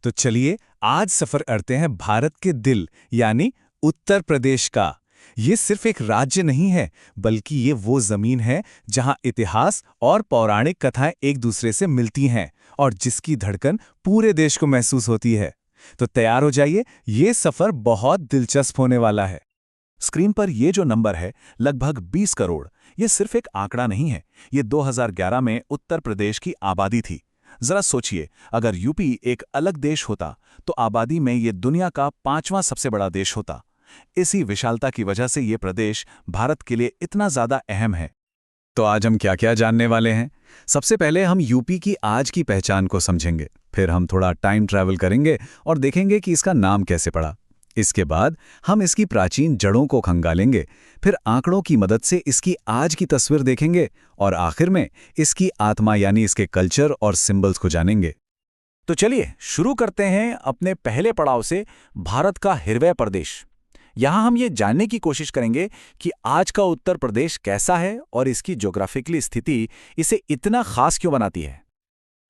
तो चलिए आज सफर करते हैं भारत के दिल यानी उत्तर प्रदेश का। ये सिर्फ एक राज्य नहीं है, बल्कि ये वो जमीन है जहां इतिहास और पौराणिक कथाएं एक दूसरे से मिलती हैं और जिसकी धड़कन पूरे देश को महसूस होती है। तो तैयार हो जाइए, ये सफर बहुत दिलचस्प होने वाला है। स्क्रीन पर ये जो नंबर है लगभग 20 करोड़, ये सिर्फ एक आंकड़ा नहीं है। ये 2011 में उत्तर प्रदेश की आबादी थी। जरा सोचिए, अगर यूपी एक अलग देश होता तो आबादी में ये दुनिया का 5वां सबसे बड़ा देश होता। इसी विशालता की वजह से ये प्रदेश भारत के लिए इतना ज्यादा अहम है। तो आज हम क्या क्या जानने वाले हैं? सबसे पहले हम यूपी की आज की पहचान को समझेंगे, फिर हम थोड़ा टाइम ट्रैवल करेंगे और देखेंगे कि इसका नाम कैसे पड़ा। इसके बाद हम इसकी प्राचीन जड़ों को खंगालेंगे, फिर आंकड़ों की मदद से इसकी आज की तस्वीर देखेंगे और आखिर में इसकी आत्मा यानी इसके कल्चर और सिंबल्स को जानेंगे। तो चलिए शुरू करते हैं अपने पहले पड़ाव से, भारत का हृदय प्रदेश। यहाँ हम ये जानने की कोशिश करेंगे कि आज का उत्तर प्रदेश कैसा है और इसकी ज्योग्राफिकली स्थिति इसे इतना खास क्यों बनाती है।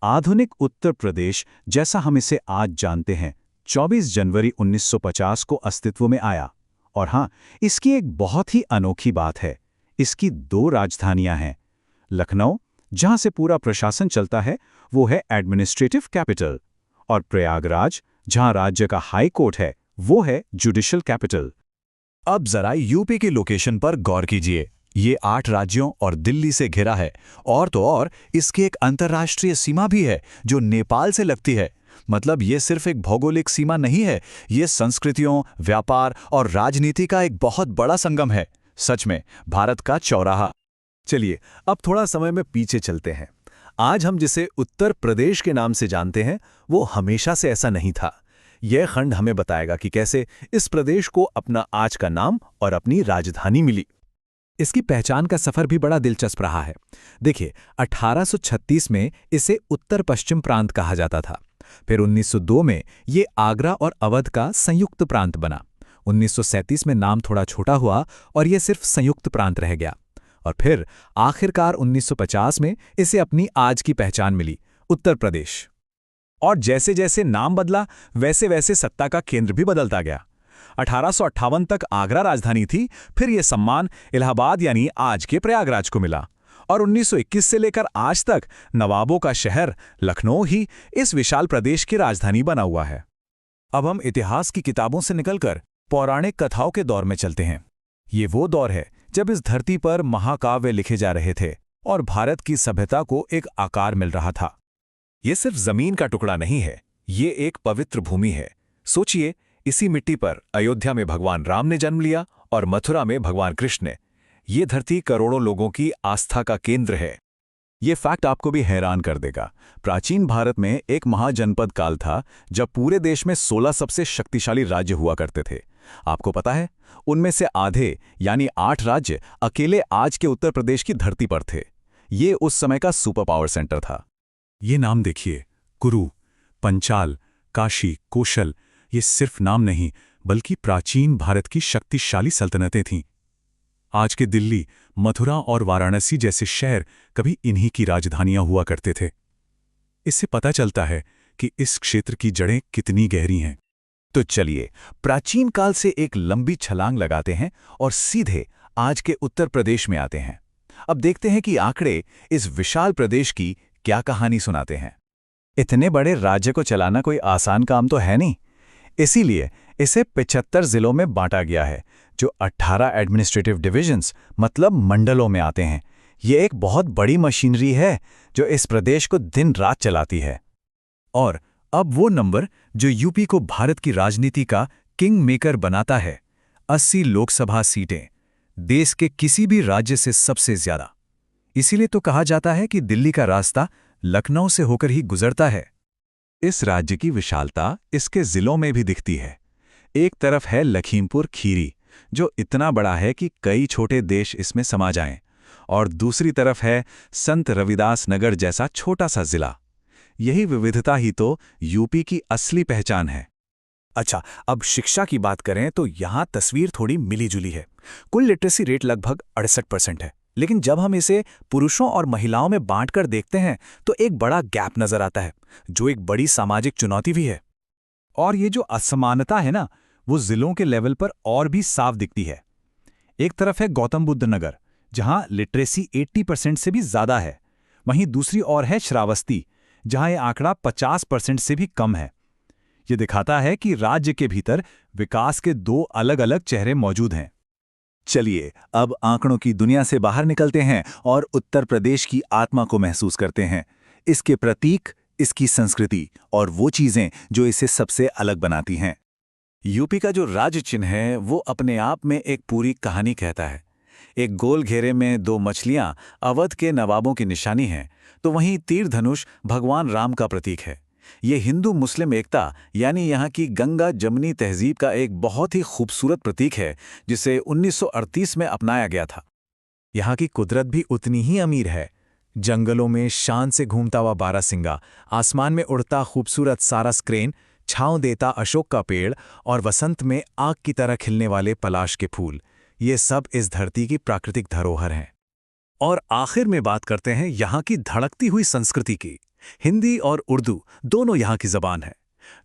आधुनिक उत्तर प्रदेश जैसा हम इसे आज जानते हैं 24 जनवरी 1950 को अस्तित्व में आया। और हाँ, इसकी एक बहुत ही अनोखी बात है, इसकी 2 राजधानियां हैं। लखनऊ, जहां से पूरा प्रशासन चलता है, वो है एडमिनिस्ट्रेटिव कैपिटल, और प्रयागराज, जहां राज्य का हाई कोर्ट है, वो है जुडिशियल कैपिटल। अब जरा यूपी की लोकेशन पर गौर कीजिए। ये 8 राज्यों और दिल्ली से घिरा है, और तो और इसकी एक अंतर्राष्ट्रीय सीमा भी है जो नेपाल से लगती है। मतलब ये सिर्फ एक भौगोलिक सीमा नहीं है, ये संस्कृतियों, व्यापार और राजनीति का एक बहुत बड़ा संगम है। सच में भारत का चौराहा। चलिए अब थोड़ा समय में पीछे चलते हैं। आज हम जिसे उत्तर प्रदेश के नाम से जानते हैं, वो हमेशा से ऐसा नहीं था। यह खंड हमें बताएगा कि कैसे इस प्रदेश को अपना आज का नाम और अपनी राजधानी मिली। इसकी पहचान का सफर भी बड़ा दिलचस्प रहा है। देखिए, 1836 में इसे उत्तर पश्चिम प्रांत कहा जाता था। फिर 1902 में ये आगरा और अवध का संयुक्त प्रांत बना। 1937 में नाम थोड़ा छोटा हुआ और ये सिर्फ संयुक्त प्रांत रह गया। और फिर आखिरकार 1950 में इसे अपनी आज की पहचान मिली, उत्तर प्रदेश। और जैसे जैसे नाम बदला, वैसे वैसे सत्ता का केंद्र भी बदलता गया। 1858 तक आगरा राजधानी थी, फिर यह सम्मान इलाहाबाद यानी आज के प्रयागराज को मिला। और 1921 से लेकर आज तक नवाबों का शहर लखनऊ ही इस विशाल प्रदेश की राजधानी बना हुआ है। अब हम इतिहास की किताबों से निकलकर पौराणिक कथाओं के दौर में चलते हैं। ये वो दौर है जब इस धरती पर महाकाव्य लिखे जा रहे थे और भारत की सभ्यता को एक आकार मिल रहा था। ये सिर्फ जमीन का टुकड़ा नहीं है, ये एक पवित्र भूमि है। सोचिए, इसी मिट्टी पर अयोध्या में भगवान राम ने जन्म लिया और मथुरा में भगवान कृष्ण ने। ये धरती करोड़ों लोगों की आस्था का केंद्र है। ये फैक्ट आपको भी हैरान कर देगा। प्राचीन भारत में एक महाजनपद काल था जब पूरे देश में 16 सबसे शक्तिशाली राज्य हुआ करते थे। आपको पता है, उनमें से आधे यानी 8 राज्य अकेले आज के उत्तर प्रदेश की धरती पर थे। ये उस समय का सुपर पावर सेंटर था। ये नाम देखिए, कुरु, पंचाल, काशी, कौशल। ये सिर्फ नाम नहीं, बल्कि प्राचीन भारत की शक्तिशाली सल्तनतें थीं। आज के दिल्ली, मथुरा और वाराणसी जैसे शहर कभी इन्हीं की राजधानियां हुआ करते थे। इससे पता चलता है कि इस क्षेत्र की जड़ें कितनी गहरी हैं। तो चलिए प्राचीन काल से एक लंबी छलांग लगाते हैं और सीधे आज के उत्तर प्रदेश में आते हैं। अब देखते हैं कि आंकड़े इस विशाल प्रदेश की क्या कहानी सुनाते हैं। इतने बड़े राज्य को चलाना कोई आसान काम तो है नहीं, इसीलिए इसे 75 जिलों में बांटा गया है, जो 18 एडमिनिस्ट्रेटिव डिविजन्स मतलब मंडलों में आते हैं। ये एक बहुत बड़ी मशीनरी है जो इस प्रदेश को दिन रात चलाती है। और अब वो नंबर जो यूपी को भारत की राजनीति का किंग मेकर बनाता है, 80 लोकसभा सीटें, देश के किसी भी राज्य से सबसे ज्यादा। इसीलिए तो कहा जाता है कि दिल्ली का रास्ता लखनऊ से होकर ही गुजरता है। इस राज्य की विशालता इसके जिलों में भी दिखती है। एक तरफ है लखीमपुर खीरी, जो इतना बड़ा है कि कई छोटे देश इसमें समा जाएं, और दूसरी तरफ है संत रविदास नगर जैसा छोटा सा जिला। यही विविधता ही तो यूपी की असली पहचान है। अच्छा, अब शिक्षा की बात करें तो यहाँ तस्वीर थोड़ी मिली-जुली है। कुल लिटरेसी रेट लगभग 68% है, लेकिन जब हम इसे पुरुषों और महिलाओं में बांटकर देखते हैं तो एक बड़ा गैप नजर आता है, जो एक बड़ी सामाजिक चुनौती भी है। और ये जो असमानता है ना, वो जिलों के लेवल पर और भी साफ दिखती है। एक तरफ है गौतम बुद्ध नगर, जहां लिटरेसी 80% से भी ज्यादा है। वहीं दूसरी ओर है श्रावस्ती, जहां यह आंकड़ा 50% से भी कम है। ये दिखाता है कि राज्य के भीतर विकास के दो अलग-अलग चेहरे मौजूद हैं। चलिए अब आंकड़ों की दुनिया से बाहर निकलते हैं और उत्तर प्रदेश की आत्मा को महसूस करते हैं, इसके प्रतीक, इसकी संस्कृति और वो चीजें जो इसे सबसे अलग बनाती हैं। यूपी का जो राज्य चिन्ह है वो अपने आप में एक पूरी कहानी कहता है। एक गोल घेरे में दो मछलियां अवध के नवाबों की निशानी हैं, तो वहीं तीर धनुष भगवान राम का प्रतीक है। ये हिंदू मुस्लिम एकता यानी यहाँ की गंगा जमनी तहजीब का एक बहुत ही खूबसूरत प्रतीक है, जिसे 1938 में अपनाया गया था। यहाँ की कुदरत भी उतनी ही अमीर है। जंगलों में शान से घूमता हुआ बारहसिंगा, आसमान में उड़ता खूबसूरत सारस क्रेन, छांव देता अशोक का पेड़ और वसंत में आग की तरह खिलने वाले पलाश के फूल, ये सब इस धरती की प्राकृतिक धरोहर हैं। और आखिर में बात करते हैं यहाँ की धड़कती हुई संस्कृति की। हिंदी और उर्दू दोनों यहाँ की जबान है।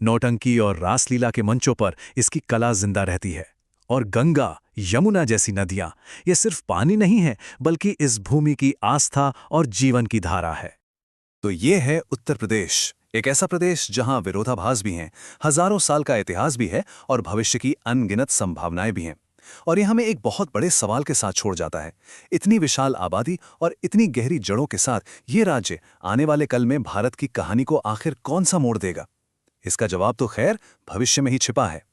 नौटंकी और रासलीला के मंचों पर इसकी कला जिंदा रहती है। और गंगा, यमुना जैसी नदियां ये सिर्फ पानी नहीं है, बल्कि इस भूमि की आस्था और जीवन की धारा है। तो ये है उत्तर प्रदेश, एक ऐसा प्रदेश जहां विरोधाभास भी हैं, हजारों साल का इतिहास भी है और भविष्य की अनगिनत संभावनाएं भी हैं। और ये हमें एक बहुत बड़े सवाल के साथ छोड़ जाता है। इतनी विशाल आबादी और इतनी गहरी जड़ों के साथ ये राज्य आने वाले कल में भारत की कहानी को आखिर कौन सा मोड़ देगा? इसका जवाब तो खैर भविष्य में ही छिपा है।